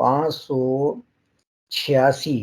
586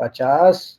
50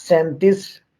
37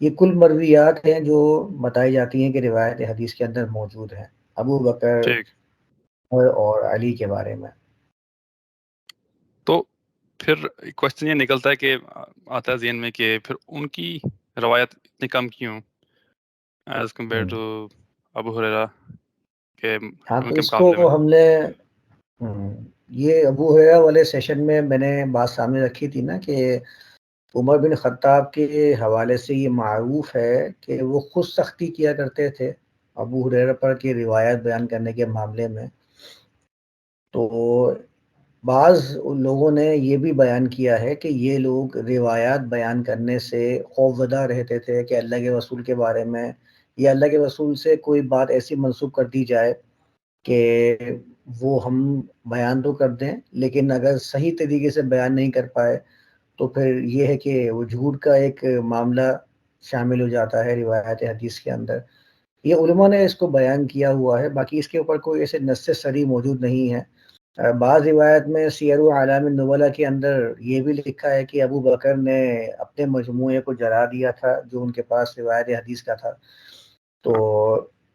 یہ کل مرویات ہیں جو بتائی جاتی ہیں کہ روایت حدیث کے اندر موجود ہیں ابو بکر ٹھیک. اور علی کے بارے میں. تو پھر کوشچن یہ نکلتا ہے کہ آتا ہے ذہن میں کہ پھر ان کی روایت اتنی کم کیوں ایز کمپیئر ٹو ابو ہریرہ کے ہاں ان تو کے اس کو مقابلے میں؟ ہم نے یہ ابو ہریرہ والے سیشن میں نے بات سامنے رکھی تھی نا کہ عمر بن خطاب کے حوالے سے یہ معروف ہے کہ وہ خود سختی کیا کرتے تھے ابو ہریرہ پر کی روایت بیان کرنے کے معاملے میں. تو بعض لوگوں نے یہ بھی بیان کیا ہے کہ یہ لوگ روایات بیان کرنے سے خوفزدہ رہتے تھے کہ اللہ کے رسول کے بارے میں یا اللہ کے رسول سے کوئی بات ایسی منسوب کر دی جائے کہ وہ ہم بیان تو کر دیں لیکن اگر صحیح طریقے سے بیان نہیں کر پائے تو پھر یہ ہے کہ وہ جھوٹ کا ایک معاملہ شامل ہو جاتا ہے روایت حدیث کے اندر. یہ علماء نے اس کو بیان کیا ہوا ہے، باقی اس کے اوپر کوئی ایسے نص صریح موجود نہیں ہے. بعض روایت میں سیر اعلام النبلاء کے اندر یہ بھی لکھا ہے کہ ابو بکر نے اپنے مجموعے کو جلا دیا تھا جو ان کے پاس روایت حدیث کا تھا. تو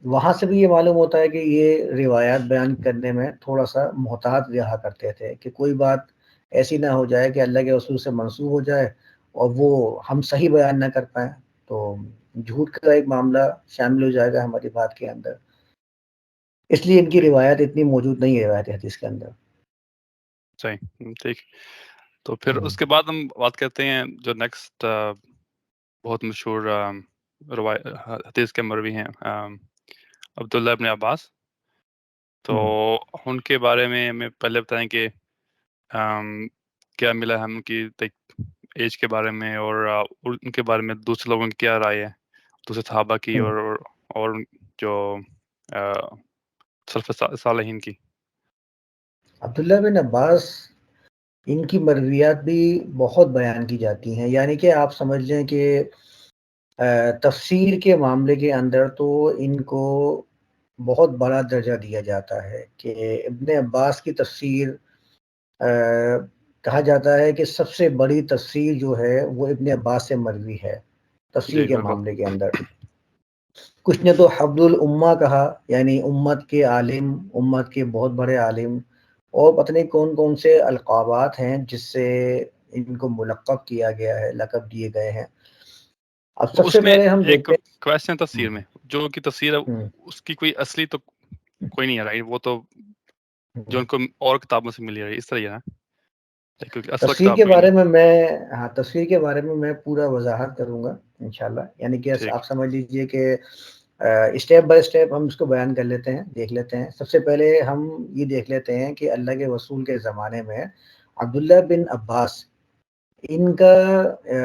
وہاں سے بھی یہ معلوم ہوتا ہے کہ یہ روایات بیان کرنے میں تھوڑا سا محتاط رہا کرتے تھے کہ کوئی بات ایسی نہ ہو جائے کہ اللہ کے رسول سے منسوب ہو جائے اور وہ ہم صحیح بیان نہ کر پائیں تو جھوٹ کا ایک معاملہ شامل ہو جائے گا ہماری بات کے اندر. اس لیے ان کی روایت اتنی موجود نہیں ہے روایت حدیث کے اندر. صحیح، ٹھیک. تو پھر اس کے بعد ہم بات کرتے ہیں جو نیکسٹ بہت مشہور روایت حدیث کے مروی ہیں عبداللہ ابن عباس. تو ان کے بارے میں ہمیں پہلے بتائیں کہ کیا ملا ہم کی ایج کے بارے میں اور ان کے بارے میں دوسرے لوگوں کی کیا رائے ہے، دوسرے صحابہ کی اور جو سلف صالحین کی. عبداللہ بن عباس ان کی مرویات بھی بہت بیان کی جاتی ہیں، یعنی کہ آپ سمجھ لیں کہ تفسیر کے معاملے کے اندر تو ان کو بہت بڑا درجہ دیا جاتا ہے کہ ابن عباس کی تفسیر کہا جاتا ہے کہ سب سے بڑی تفسیر جو ہے وہ ابن عباس سے مروی ہے تفسیر جی کے بالکل. معاملے کے اندر. کچھ نے تو حبل الامہ کہا، یعنی امت کے عالم، امت کے بہت بڑے عالم، اور پتہ نہیں کون کون سے القابات ہیں جس سے ان کو ملقب کیا گیا ہے، لقب دیے گئے ہیں. اب سب اس سے میں پہلے ہم ایک دیکھتے کویسچن تفسیر میں جو کی تفسیر ہے ہیں اس کی کوئی اصلی تو کوئی نہیں ہے، رائٹ؟ وہ تو جو ان کو اور کتابوں سے ملی ہے اس طرح ہی ہے نا، کیونکہ اصل تفسیر کتاب کے کوئی بارے نہیں. میں ہاں تفسیر کے بارے میں پورا وضاحت کروں گا انشاءاللہ. یعنی کہ ٹھیک. آپ سمجھ لیجئے کہ اسٹیپ بائی اسٹیپ ہم اس کو بیان کر لیتے ہیں، دیکھ لیتے ہیں. سب سے پہلے ہم یہ دیکھ لیتے ہیں کہ اللہ کے رسول کے زمانے میں عبداللہ بن عباس ان کا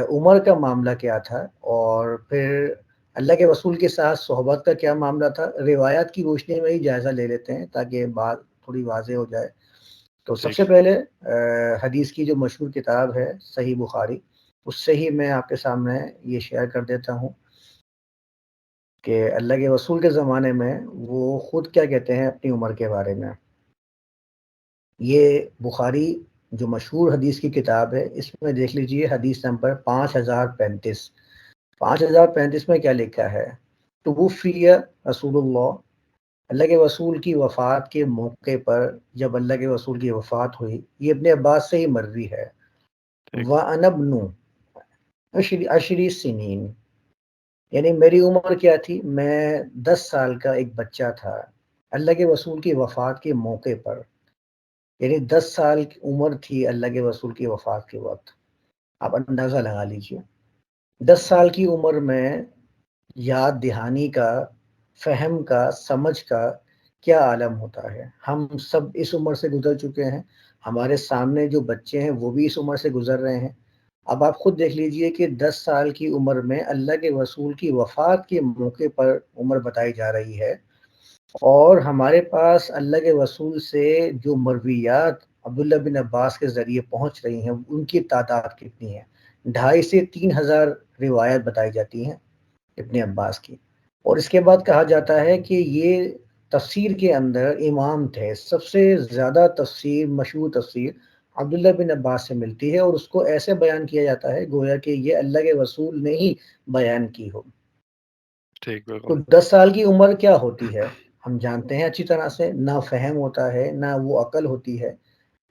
عمر کا معاملہ کیا تھا اور پھر اللہ کے رسول کے ساتھ صحبت کا کیا معاملہ تھا. روایات کی روشنی میں ہی جائزہ لے لیتے ہیں تاکہ بات تھوڑی واضح ہو جائے. تو سب ٹھیک. سے پہلے حدیث کی جو مشہور کتاب ہے صحیح بخاری، اس سے ہی میں آپ کے سامنے یہ شیئر کر دیتا ہوں کہ اللہ کے رسول کے زمانے میں وہ خود کیا کہتے ہیں اپنی عمر کے بارے میں. یہ بخاری جو مشہور حدیث کی کتاب ہے اس میں دیکھ لیجئے حدیث نمبر 5035. 5035 میں کیا لکھا ہے؟ توفی رسول اللہ، اللہ کے رسول کی وفات کے موقع پر جب اللہ کے رسول کی وفات ہوئی، یہ ابن عباس سے ہی مروی ہے. ٹھیک. وَأَنَا ابْنُ عَشْرِ سِنِينَ، یعنی میری عمر کیا تھی؟ میں 10 سال کا ایک بچہ تھا اللہ کے رسول کی وفات کے موقع پر. یعنی 10 سال کی عمر تھی اللہ کے رسول کی وفات کے وقت. آپ اندازہ لگا لیجئے 10 سال کی عمر میں یاد دہانی کا، فہم کا، سمجھ کا کیا عالم ہوتا ہے. ہم سب اس عمر سے گزر چکے ہیں، ہمارے سامنے جو بچے ہیں وہ بھی اس عمر سے گزر رہے ہیں. اب آپ خود دیکھ لیجئے کہ 10 سال کی عمر میں اللہ کے رسول کی وفات کے موقع پر عمر بتائی جا رہی ہے، اور ہمارے پاس اللہ کے رسول سے جو مرویات عبداللہ بن عباس کے ذریعے پہنچ رہی ہیں ان کی تعداد کتنی ہے؟ 2,500 سے 3,000 روایت بتائی جاتی ہیں ابن عباس کی. اور اس کے بعد کہا جاتا ہے کہ یہ تفسیر کے اندر امام تھے، سب سے زیادہ تفسیر، مشہور تفسیر عبداللہ بن عباس سے ملتی ہے، اور اس کو ایسے بیان کیا جاتا ہے گویا کہ یہ اللہ کے رسول نے ہی بیان کی ہو۔ ٹھیک، تو بالکل 10 سال کی عمر کیا ہوتی ہے ہم جانتے ہیں اچھی طرح سے، نہ فہم ہوتا ہے نہ وہ عقل ہوتی ہے،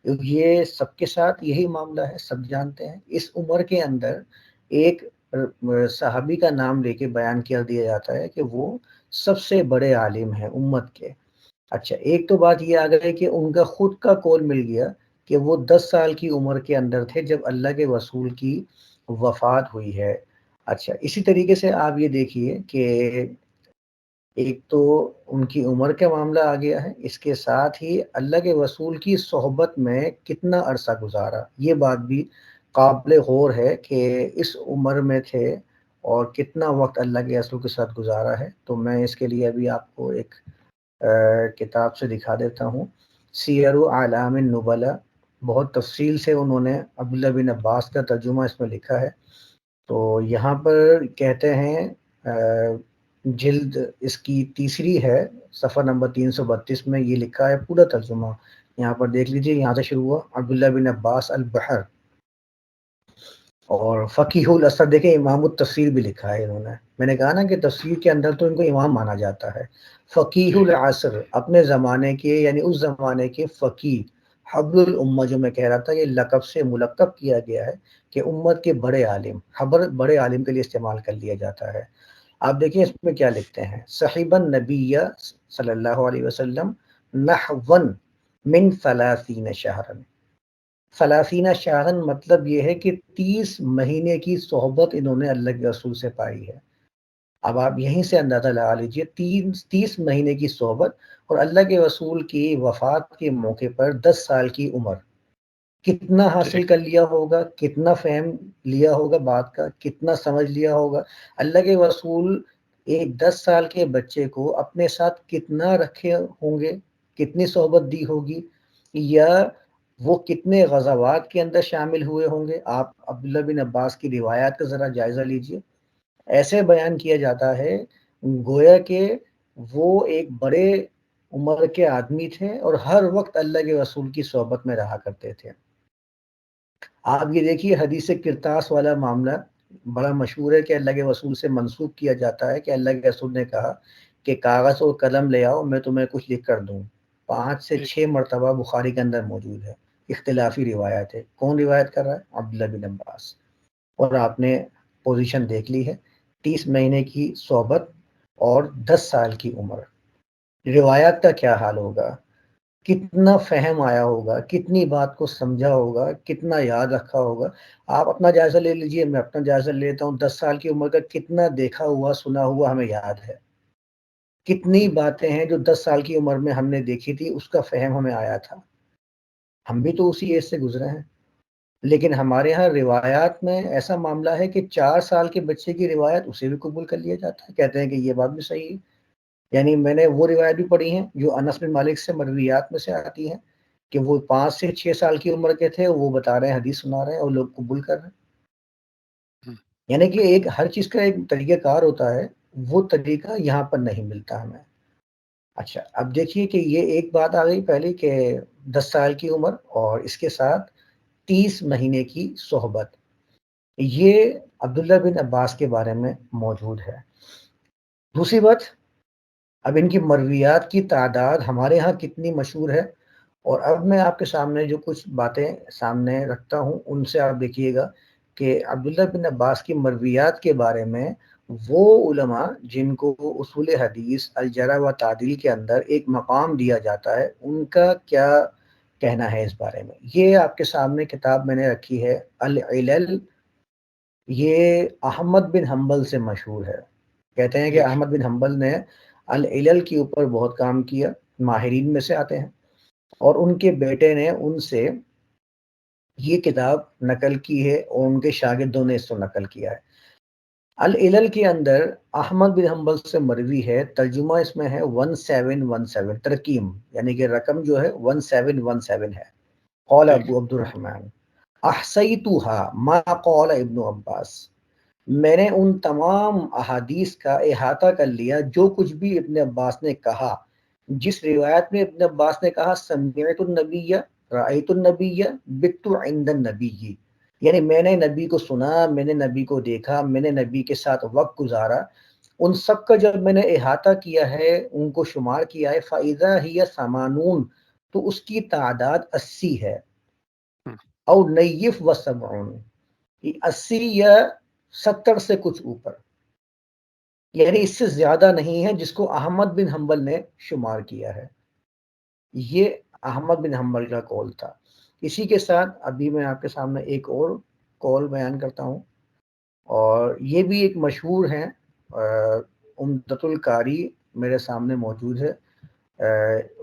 یہ سب کے ساتھ یہی معاملہ ہے، سب جانتے ہیں۔ اس عمر کے اندر ایک صحابی کا نام لے کے بیان کیا دیا جاتا ہے کہ وہ سب سے بڑے عالم ہیں امت کے۔ اچھا، ایک تو بات یہ آ گئی کہ ان کا خود کا قول مل گیا کہ وہ 10 سال کی عمر کے اندر تھے جب اللہ کے رسول کی وفات ہوئی ہے۔ اچھا، اسی طریقے سے آپ یہ دیکھیے کہ ایک تو ان کی عمر کا معاملہ آ گیا ہے، اس کے ساتھ ہی اللہ کے رسول کی صحبت میں کتنا عرصہ گزارا، یہ بات بھی قابل غور ہے کہ اس عمر میں تھے اور کتنا وقت اللہ کے رسول کے ساتھ گزارا ہے۔ تو میں اس کے لیے ابھی آپ کو ایک کتاب سے دکھا دیتا ہوں، سیر اعلام النبلا، بہت تفصیل سے انہوں نے عبداللہ بن عباس کا ترجمہ اس میں لکھا ہے۔ تو یہاں پر کہتے ہیں جلد اس کی تیسری ہے، صفحہ نمبر 332 میں یہ لکھا ہے پورا ترجمہ، یہاں پر دیکھ لیجئے، یہاں سے شروع ہوا عبداللہ بن عباس البحر، اور فقیہ الاسر، دیکھیں امام التفسیر بھی لکھا ہے انہوں نے، میں نے کہا نا کہ تفسیر کے اندر تو ان کو امام مانا جاتا ہے۔ فقیہ ٹھیک، العصر، اپنے زمانے کے یعنی اس زمانے کے فقیہ، حبر الامہ جو میں کہہ رہا تھا، یہ لقب سے ملقب کیا گیا ہے کہ امت کے بڑے عالم، خبر بڑے عالم کے لیے استعمال کر لیا جاتا ہے۔ آپ دیکھیں اس میں کیا لکھتے ہیں، صحیب النبی صلی اللہ علیہ وسلم نحون من 30 شہرن، 30 شہرن مطلب یہ ہے کہ 30 مہینے کی صحبت انہوں نے اللہ کے رسول سے پائی ہے۔ اب آپ یہیں سے اندازہ لگا لیجئے، 30 مہینے کی صحبت اور اللہ کے رسول کی وفات کے موقع پر 10 سال کی عمر، کتنا حاصل ٹھیک، کر لیا ہوگا، کتنا فہم لیا ہوگا بات کا، کتنا سمجھ لیا ہوگا۔ اللہ کے رسول ایک 10 سال کے بچے کو اپنے ساتھ کتنا رکھے ہوں گے، کتنی صحبت دی ہوگی، یا وہ کتنے غزوات کے اندر شامل ہوئے ہوں گے۔ آپ عبداللہ بن عباس کی روایات کا ذرا جائزہ لیجئے، ایسے بیان کیا جاتا ہے گویا کہ وہ ایک بڑے عمر کے آدمی تھے اور ہر وقت اللہ کے رسول کی صحبت میں رہا کرتے تھے۔ آپ یہ دیکھیے حدیث کرتاس والا معاملہ بڑا مشہور ہے کہ اللہ کے رسول سے منسوب کیا جاتا ہے کہ اللہ کے رسول نے کہا کہ کاغذ اور قلم لے آؤ، میں تمہیں کچھ لکھ کر دوں۔ 5 سے ٹھیک، 6 مرتبہ بخاری کے اندر موجود ہے، اختلافی روایت ہے، کون روایت کر رہا ہے؟ عبداللہ بن عباس۔ اور آپ نے پوزیشن دیکھ لی ہے، 30 مہینے کی صحبت اور 10 سال کی عمر، روایات کا کیا حال ہوگا، کتنا فہم آیا ہوگا، کتنی بات کو سمجھا ہوگا، کتنا یاد رکھا ہوگا۔ آپ اپنا جائزہ لے لیجئے، میں اپنا جائزہ لیتا ہوں، 10 سال کی عمر کا کتنا دیکھا ہوا سنا ہوا ہمیں یاد ہے، کتنی باتیں ہیں جو 10 سال کی عمر میں ہم نے دیکھی تھی، اس کا فہم ہمیں آیا تھا۔ ہم بھی تو اسی ایج سے گزرے ہیں، لیکن ہمارے ہاں روایات میں ایسا معاملہ ہے کہ 4 سال کے بچے کی روایت اسے بھی قبول کر لیا جاتا ہے، کہتے ہیں کہ یہ بات بھی صحیح ہے۔ یعنی میں نے وہ روایت بھی پڑھی ہیں جو انس بن مالک سے مرویات میں سے آتی ہیں کہ وہ 5 سے 6 سال کی عمر کے تھے، وہ بتا رہے ہیں، حدیث سنا رہے ہیں اور لوگ قبول کر رہے ہیں۔ یعنی کہ ایک ہر چیز کا ایک طریقہ کار ہوتا ہے، وہ طریقہ یہاں پر نہیں ملتا ہمیں۔ اچھا، اب دیکھیے کہ یہ ایک بات آ گئی پہلے کہ 10 سال کی عمر اور اس کے ساتھ 30 مہینے کی صحبت، یہ عبداللہ بن عباس کے بارے میں موجود ہے۔ دوسری بات، اب ان کی مرویات کی تعداد ہمارے ہاں کتنی مشہور ہے، اور اب میں آپ کے سامنے جو کچھ باتیں سامنے رکھتا ہوں ان سے آپ دیکھیے گا کہ عبداللہ بن عباس کی مرویات کے بارے میں وہ علماء جن کو اصول حدیث الجرح و تعدیل کے اندر ایک مقام دیا جاتا ہے، ان کا کیا کہنا ہے اس بارے میں۔ یہ آپ کے سامنے کتاب میں نے رکھی ہے، العلل، یہ احمد بن حنبل سے مشہور ہے۔ کہتے ہیں کہ ٹھیک، احمد بن حنبل نے العلل کے اوپر بہت کام کیا، ماہرین میں سے آتے ہیں، اور ان کے بیٹے نے ان سے یہ کتاب نقل کی ہے اور ان کے شاگردوں نے اس کو نقل کیا ہے۔ العلل کے اندر احمد بن حنبل سے مروی ہے، ترجمہ اس میں ہے 1717، ترکیم یعنی کہ رقم جو ہے 1717 ہے۔ قال ٹھیک، ابو عبد الرحمن احصیتها ما قال ابن عباس، میں نے ان تمام احادیث کا احاطہ کر لیا جو کچھ بھی ابن عباس نے کہا۔ جس روایت میں ابن عباس نے کہا سمعت النبی رأیت النبی بت عند النبی، یعنی میں نے نبی کو سنا، میں نے نبی کو دیکھا، میں نے نبی کے ساتھ وقت گزارا، ان سب کا جب میں نے احاطہ کیا ہے، ان کو شمار کیا ہے، فَإِذَا هِيَ ثَمَانُونَ، تو اس کی تعداد 80 ہے، او نیف و سبعون، 80 یا 70 سے کچھ اوپر، یعنی اس سے زیادہ نہیں ہے، جس کو احمد بن حنبل نے شمار کیا ہے۔ یہ احمد بن حنبل کا قول تھا۔ اسی کے ساتھ ابھی میں آپ کے سامنے ایک اور قول بیان کرتا ہوں، اور یہ بھی ایک مشہور ہے، عمدۃ القاری میرے سامنے موجود ہے۔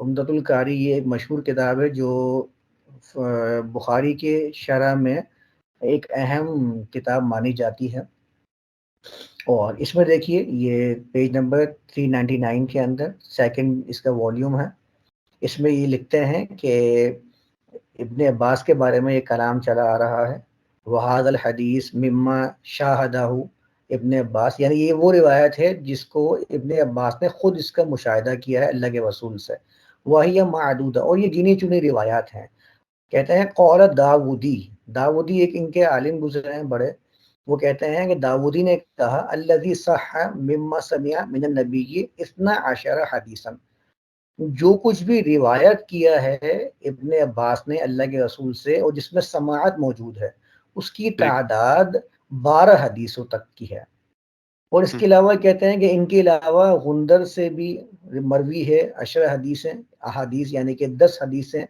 عمدۃ القاری یہ ایک مشہور کتاب ہے جو بخاری کے شرح میں ایک اہم کتاب مانی جاتی ہے، اور اس میں دیکھیے یہ پیج نمبر 399 کے اندر سیکنڈ اس کا والیوم ہے، اس میں یہ لکھتے ہیں کہ ابن عباس کے بارے میں یہ کلام چلا آ رہا ہے، وَهَذَا الْحَدِيث مِمَّا شَاهَدَهُ ابن عباس، یعنی یہ وہ روایت ہے جس کو ابن عباس نے خود اس کا مشاہدہ کیا ہے اللہ کے رسول سے، وَهِيَ مَعْدُودَةٌ، اور یہ گنی چنی روایات ہیں۔ کہتے ہیں قول داودی، داودی ایک ان کے عالم گزرے ہیں بڑے، وہ کہتے ہیں کہ داودی نے کہا الذی صح مما سمع من النبی 12 حدیثا، جو کچھ بھی روایت کیا ہے ابن عباس نے اللہ کے رسول سے اور جس میں سماعت موجود ہے، اس کی تعداد 12 حدیثوں تک کی ہے، اور اس کے علاوہ کہتے ہیں کہ ان کے علاوہ غندر سے بھی مروی ہے 10 حدیثیں، احادیث یعنی کہ 10 حدیثیں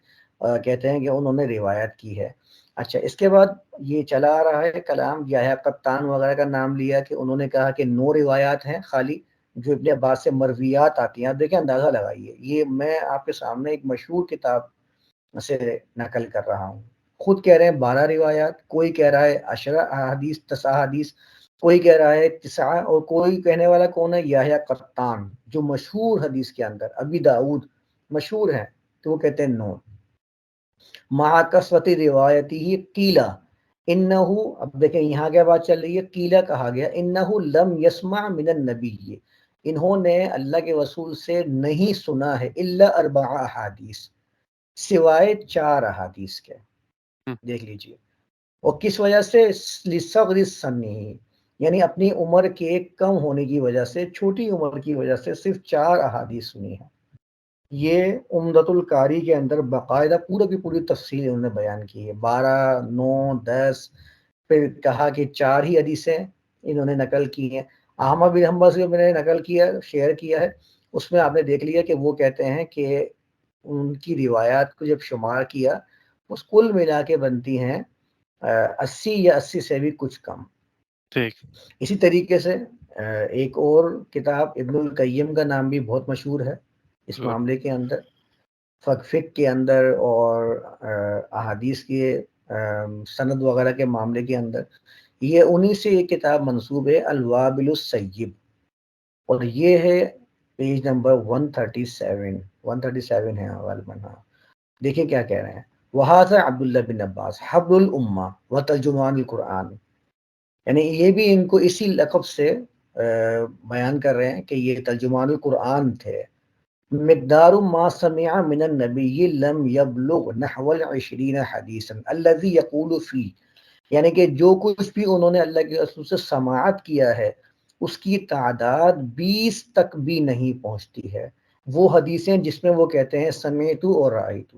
کہتے ہیں کہ انہوں نے روایت کی ہے۔ اچھا، اس کے بعد یہ چلا آ رہا ہے کلام، یحییٰ قطان وغیرہ کا نام لیا کہ انہوں نے کہا کہ 9 روایات ہیں خالی جو ابن عباس سے مرویات آتی ہیں۔ آپ دیکھیں، اندازہ لگائیے، یہ میں آپ کے سامنے ایک مشہور کتاب سے نقل کر رہا ہوں، خود کہہ رہے ہیں 12 روایات، کوئی کہہ رہا ہے 10 احادیث 9 حدیث، کوئی کہہ رہا ہے 9، اور کوئی کہنے والا کون ہے؟ یحییٰ قطان، جو مشہور حدیث کے اندر ابی داؤد مشہور ہیں، تو وہ کہتے ہیں 9۔ مع کثرت روایتی ہی قیلا انہو، اب دیکھیں یہاں کیا بات چل رہی ہے، قیلا کہا گیا انہو لم یسمع من النبی، انہوں نے اللہ کے رسول سے نہیں سنا ہے، الا 4 احادیث، سوائے 4 احادیث کے۔ دیکھ لیجئے، اور کس وجہ سے؟ لصغر سنہ، یعنی اپنی عمر کے کم ہونے کی وجہ سے، چھوٹی عمر کی وجہ سے صرف 4 احادیث سنی ہیں۔ یہ عمدۃ القاری کے اندر باقاعدہ پورا کی پوری تفصیل انہوں نے بیان کی ہے، 12، 9، 10، پھر کہا کہ 4 ہی حدیثیں انہوں نے نقل کی ہیں۔ احمد بن حنبل سے میں نے نقل کیا، شیئر کیا ہے، اس میں آپ نے دیکھ لیا کہ وہ کہتے ہیں کہ ان کی روایات کو جب شمار کیا، اس کل ملا کے بنتی ہیں 80 یا 80 سے بھی کچھ کم۔ ٹھیک۔ اسی طریقے سے ایک اور کتاب ابن القیم کا نام بھی بہت مشہور ہے اس معاملے کے اندر، فقہ کے اندر اور احادیث کے سند وغیرہ کے معاملے کے اندر، یہ انہی سے ایک کتاب منسوب ہے، الوابل السیب، اور یہ ہے پیج نمبر 137 ہے غالباً۔ ہاں، دیکھیں کیا کہہ رہے ہیں، وہذا عبداللہ بن عباس حبر الامہ و ترجمان القرآن، یعنی یہ بھی ان کو اسی لقب سے بیان کر رہے ہیں کہ یہ ترجمان القرآن تھے۔ مقدار ما سمع من النبی لم یبلغ نحو 20 حدیثا الذي یقول فی، یعنی کہ جو کچھ بھی انہوں نے اللہ کے رسول سے سماعت کیا ہے، اس کی تعداد 20 تک بھی نہیں پہنچتی ہے، وہ حدیثیں جس میں وہ کہتے ہیں سمعت اور رأیت،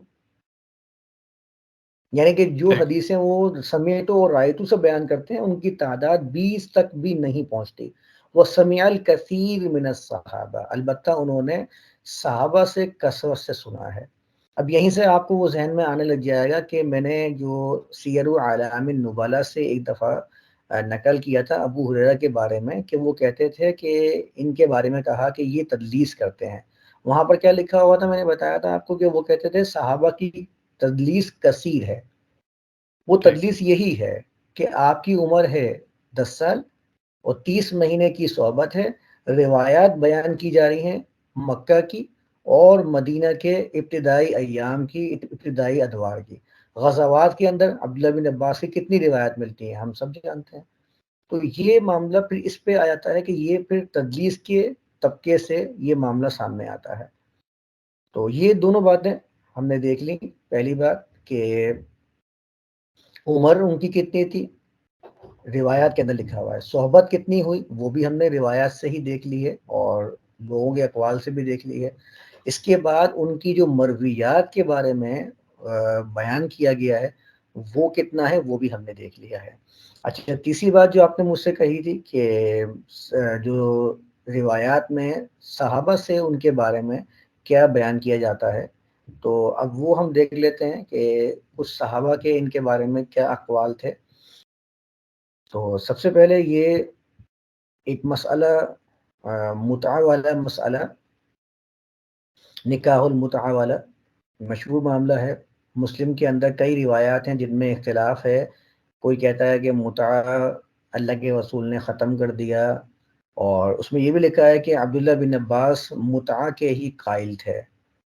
یعنی کہ جو حدیثیں وہ سمعت اور رأیت سے بیان کرتے ہیں ان کی تعداد 20 تک بھی نہیں پہنچتی۔ وہ سمع الکثیر من الصحابہ، البتہ انہوں نے صحابہ سے کثرت سے سنا ہے۔ اب یہیں سے آپ کو وہ ذہن میں آنے لگ جائے گا کہ میں نے جو سیر اعلام النبلاء سے ایک دفعہ نقل کیا تھا ابو ہریرہ کے بارے میں، کہ وہ کہتے تھے کہ ان کے بارے میں کہا کہ یہ تدلیس کرتے ہیں، وہاں پر کیا لکھا ہوا تھا میں نے بتایا تھا آپ کو کہ وہ کہتے تھے صحابہ کی تدلیس کثیر ہے۔ وہ تدلیس یہی ہے کہ آپ کی عمر ہے 10 سال اور 30 مہینے کی صحبت ہے، روایات بیان کی جا رہی ہیں مکہ کی اور مدینہ کے ابتدائی ایام کی، ابتدائی ادوار کی۔ غزوات کے اندر عبداللہ بن عباس کی کتنی روایت ملتی ہیں ہم سب جانتے ہیں۔ تو یہ معاملہ پھر اس پہ آ جاتا ہے کہ یہ پھر تدلیس کے طبقے سے یہ معاملہ سامنے آتا ہے۔ تو یہ دونوں باتیں ہم نے دیکھ لی، پہلی بات کہ عمر ان کی کتنی تھی، روایات کے اندر لکھا ہوا ہے. صحبت کتنی ہوئی وہ بھی ہم نے روایات سے ہی دیکھ لی ہے اور لوگوں کے اقوال سے بھی دیکھ لی ہے. اس کے بعد ان کی جو مرویات کے بارے میں بیان کیا گیا ہے وہ کتنا ہے وہ بھی ہم نے دیکھ لیا ہے. اچھا، تیسری بات جو آپ نے مجھ سے کہی تھی کہ جو روایات میں صحابہ سے ان کے بارے میں کیا بیان کیا جاتا ہے، تو اب وہ ہم دیکھ لیتے ہیں کہ اس صحابہ کے ان کے بارے میں کیا اقوال تھے. تو سب سے پہلے یہ ایک مسئلہ متعہ والا مسئلہ، نکاح المتعہ والا مشہور معاملہ ہے. مسلم کے اندر کئی روایات ہیں جن میں اختلاف ہے. کوئی کہتا ہے کہ متعہ اللہ کے رسول نے ختم کر دیا، اور اس میں یہ بھی لکھا ہے کہ عبداللہ بن عباس متعہ کے ہی قائل تھے،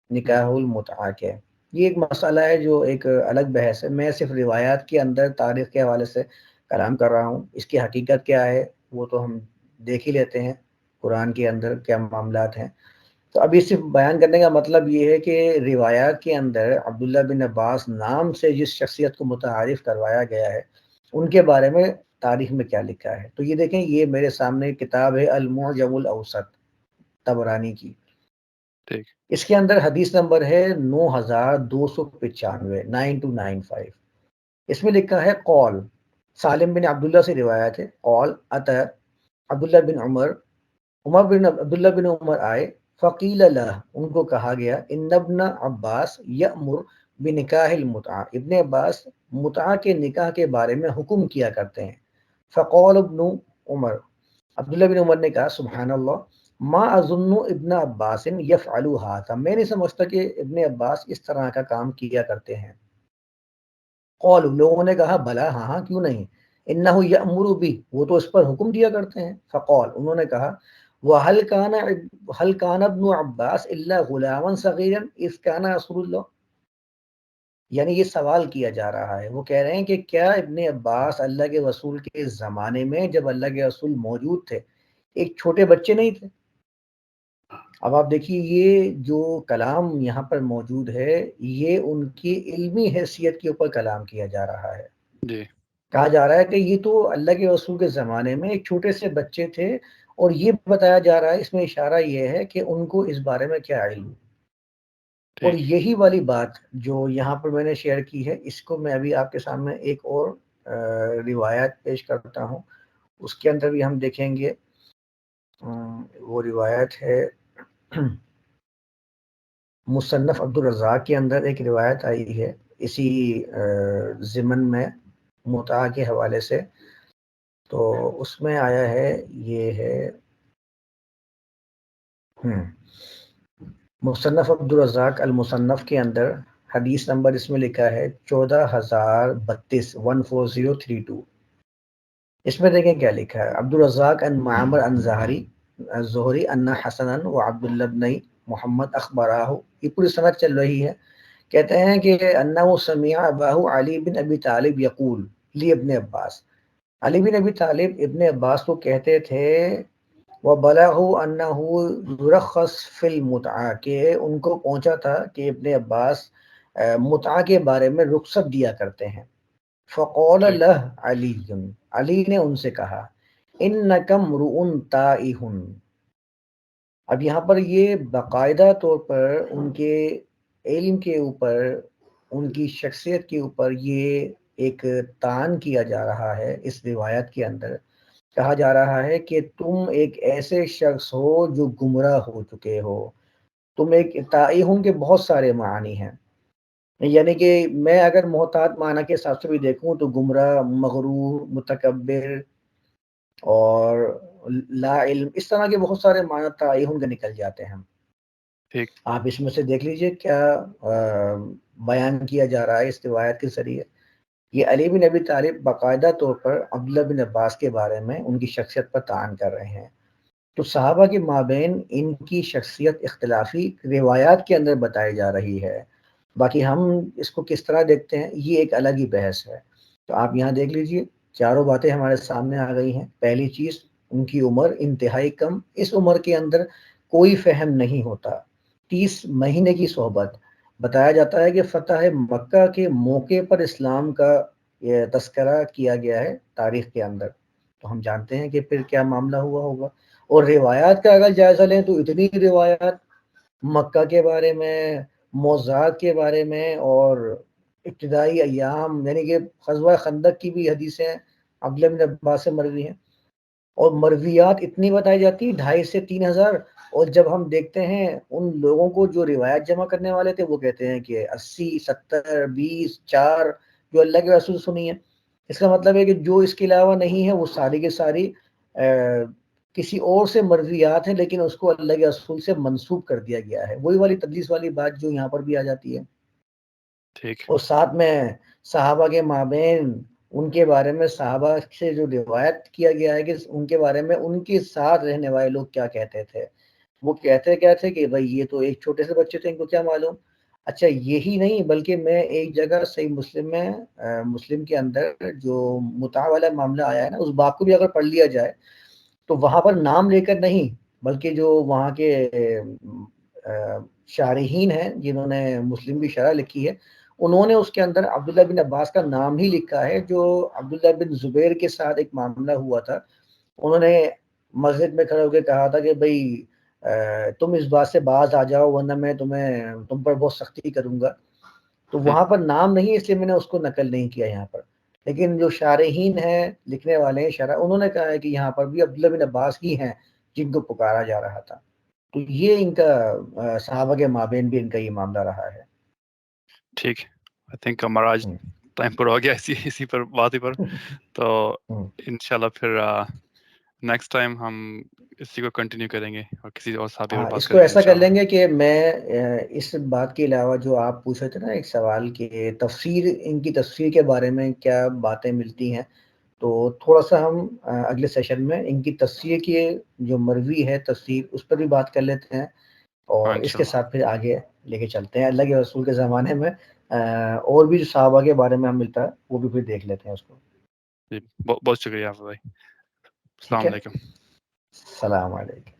نکاح المتعہ کے. یہ ایک مسئلہ ہے جو ایک الگ بحث ہے. میں صرف روایات کے اندر تاریخ کے حوالے سے کلام کر رہا ہوں. اس کی حقیقت کیا ہے وہ تو ہم دیکھ ہی لیتے ہیں قرآن کے اندر کیا معاملات ہیں. تو ابھی صرف بیان کرنے کا مطلب یہ ہے کہ روایات کے اندر عبداللہ بن عباس نام سے جس شخصیت کو متعارف کروایا گیا ہے ان کے بارے میں تاریخ میں کیا لکھا ہے. تو یہ دیکھیں، یہ میرے سامنے کتاب ہے المعجم الاوسط طبرانی کی. ٹھیک. اس کے اندر حدیث نمبر ہے 9295 9295. اس میں لکھا ہے قول سالم بن عبداللہ سے روایت ہے. قول اتا عبداللہ بن عبداللہ بن عمر آئے، فقیل لہ، ان کو کہا گیا، ان ابن عباس یأمر بنکاح المتعہ، ابن عباس متعہ کے نکاح کے بارے میں حکم کیا کرتے ہیں. فقول ابن عمر، عبداللہ بن عمر نے کہا، سبحان اللہ، ما اظن ابن عباس یفعل ھذا، میں نہیں سمجھتا کہ ابن عباس اس طرح کا کام کیا کرتے ہیں. قول، لوگوں نے کہا، بلا، ہاں ہاں کیوں نہیں، انہ یأمر بہ، وہ تو اس پر حکم دیا کرتے ہیں. فقول، انہوں نے کہا، هل كان ابن عباس الا غلاما صغيرا اذ كان رسول اللہ، یعنی یہ سوال کیا جا رہا ہے. وہ کہہ رہے ہیں کہ کیا ابن عباس اللہ کے رسول کے زمانے میں جب اللہ کے رسول موجود تھے ایک چھوٹے بچے نہیں تھے؟ اب آپ دیکھیے یہ جو کلام یہاں پر موجود ہے یہ ان کی علمی حیثیت کے اوپر کلام کیا جا رہا ہے. جی. کہا جا رہا ہے کہ یہ تو اللہ کے رسول کے زمانے میں ایک چھوٹے سے بچے تھے، اور یہ بتایا جا رہا ہے، اس میں اشارہ یہ ہے کہ ان کو اس بارے میں کیا علم. اور یہی والی بات جو یہاں پر میں نے شیئر کی ہے، اس کو میں ابھی آپ کے سامنے ایک اور روایت پیش کرتا ہوں. اس کے اندر بھی ہم دیکھیں گے. وہ روایت ہے مصنف عبد الرزاق کے اندر ایک روایت آئی ہے اسی ضمن میں متعہ کے حوالے سے. تو اس میں آیا ہے، یہ ہے مصنف عبد الرزاق المصنف کے اندر حدیث نمبر اس میں لکھا ہے 14032 14032. اس میں دیکھیں کیا لکھا ہے. عبد الرزاق ان معمر ان زہری ان حسنا و عبد اللہ بن محمد اخبراہ، یہ پوری سند چل رہی ہے. کہتے ہیں کہ انہ سمع اباہ علی بن ابی طالب یقول لی ابن عباس، علی بن ابی طالب ابن عباس کو کہتے تھے، وَبَلَغُوا أَنَّهُ يُرَخَّصُ فِي الْمُتْعَةِ، کہ ان کو پہنچا تھا کہ ابن عباس متعہ کے بارے میں رخصت دیا کرتے ہیں. فَقَالَ لَهُ عَلِيٌّ، علی نے ان سے کہا، إِنَّكَ امْرُؤٌ تَائِهٌ. اب یہاں پر یہ باقاعدہ طور پر ان کے علم کے اوپر، ان کی شخصیت کے اوپر یہ ایک طعن کیا جا رہا ہے. اس روایت کے اندر کہا جا رہا ہے کہ تم ایک ایسے شخص ہو جو گمراہ ہو چکے ہو. تم ایک تائہون کے بہت سارے معنی ہیں، یعنی کہ میں اگر محتاط معنی کے حساب سے بھی دیکھوں تو گمراہ، مغرور، متکبر اور لا علم، اس طرح کے بہت سارے معنی تائہون کے نکل جاتے ہیں. آپ اس میں سے دیکھ لیجئے کیا بیان کیا جا رہا ہے اس روایت کے ذریعے. یہ علی بن ابی طالب باقاعدہ طور پر عبداللہ بن عباس کے بارے میں ان کی شخصیت پر طعن کر رہے ہیں. تو صحابہ کے مابین ان کی شخصیت اختلافی روایات کے اندر بتائی جا رہی ہے. باقی ہم اس کو کس طرح دیکھتے ہیں یہ ایک الگ ہی بحث ہے. تو آپ یہاں دیکھ لیجئے چاروں باتیں ہمارے سامنے آ گئی ہیں. پہلی چیز، ان کی عمر انتہائی کم، اس عمر کے اندر کوئی فہم نہیں ہوتا. 30 مہینے کی صحبت، بتایا جاتا ہے کہ فتح مکہ کے موقع پر اسلام کا یہ تذکرہ کیا گیا ہے تاریخ کے اندر، تو ہم جانتے ہیں کہ پھر کیا معاملہ ہوا ہوگا۔ اور روایات کا اگر جائزہ لیں تو اتنی روایات مکہ کے بارے میں، موضوعات کے بارے میں، اور ابتدائی ایام یعنی کہ غزوہ خندق کی بھی حدیثیں عبداللہ بن عباس سے مروی ہیں، اور مرویات اتنی بتائی جاتی 2,500 سے 3,000۔ اور جب ہم دیکھتے ہیں ان لوگوں کو جو روایت جمع کرنے والے تھے، وہ کہتے ہیں کہ 80 70 20 4 جو اللہ کے رسول سنی ہے۔ اس کا مطلب ہے کہ جو اس کے علاوہ نہیں ہے وہ ساری کے ساری کسی اور سے مرویات ہیں، لیکن اس کو اللہ کے رسول سے منسوب کر دیا گیا ہے، وہی والی تدلیس والی بات جو یہاں پر بھی آ جاتی ہے۔ ٹھیک اور ساتھ میں صحابہ کے مابین ان کے بارے میں صحابہ سے جو روایت کیا گیا ہے کہ ان کے بارے میں ان کے ساتھ رہنے والے لوگ کیا کہتے تھے، وہ کہتے کیا تھے کہ بھائی یہ تو ایک چھوٹے سے بچے تھے، ان کو کیا معلوم۔ اچھا یہی نہیں بلکہ میں ایک جگہ صحیح مسلم میں مسلم کے اندر جو متع والا معاملہ آیا ہے نا، اس باب کو بھی اگر پڑھ لیا جائے تو وہاں پر نام لے کر نہیں، بلکہ جو وہاں کے شارحین ہیں جنہوں نے مسلم کی شرح لکھی ہے، انہوں نے اس کے اندر عبداللہ بن عباس کا نام ہی لکھا ہے، جو عبداللہ بن زبیر کے ساتھ ایک معاملہ ہوا تھا۔ انہوں نے مسجد میں کھڑے ہو کے کہا تھا کہ بھئی تم اس بات سے باز آ جاؤ ورنہ میں تم پر بہت سختی کروں گا۔ تو وہاں پر نام نہیں، اس لیے میں نے اس کو نقل نہیں کیا یہاں پر، لیکن جو شارحین ہیں لکھنے والے ہیں شرح، انہوں نے کہا ہے کہ یہاں پر بھی عبداللہ بن عباس ہی ہیں جن کو پکارا جا رہا تھا۔ تو یہ ان کا صحابہ کے مابین بھی ان کا یہ معاملہ رہا ہے۔ ٹھیک، آئی تھنک ہمارا آج ٹائم پر ہو گیا اسی پر بات ہی پر، تو انشاءاللہ پھر نیکسٹ ٹائم ہم اسی کو کنٹینیو کریں گے اور کسی اور صحابی پر ہاں، بات اس کو کریں گے ایسا کر انشاءاللہ۔ لیں گے کہ میں اس بات کے علاوہ جو آپ پوچھ رہے تھے نا ایک سوال کہ تفسیر، ان کی تفسیر کے بارے میں کیا باتیں ملتی ہیں، تو تھوڑا سا ہم اگلے سیشن میں ان کی تفسیر کی جو مروی ہے تفسیر اس پر بھی بات کر لیتے ہیں، ہاں اور اس کے انشاءاللہ ساتھ پھر آگے لے کے چلتے ہیں۔ اللہ کے رسول کے زمانے میں اور بھی جو صحابہ کے بارے میں ہم ملتا ہے وہ بھی پھر دیکھ لیتے ہیں اس کو۔ جی، بہت شکریہ آپ بھائی، ٹھیک السلام ہے، علیکم۔ السلام علیکم۔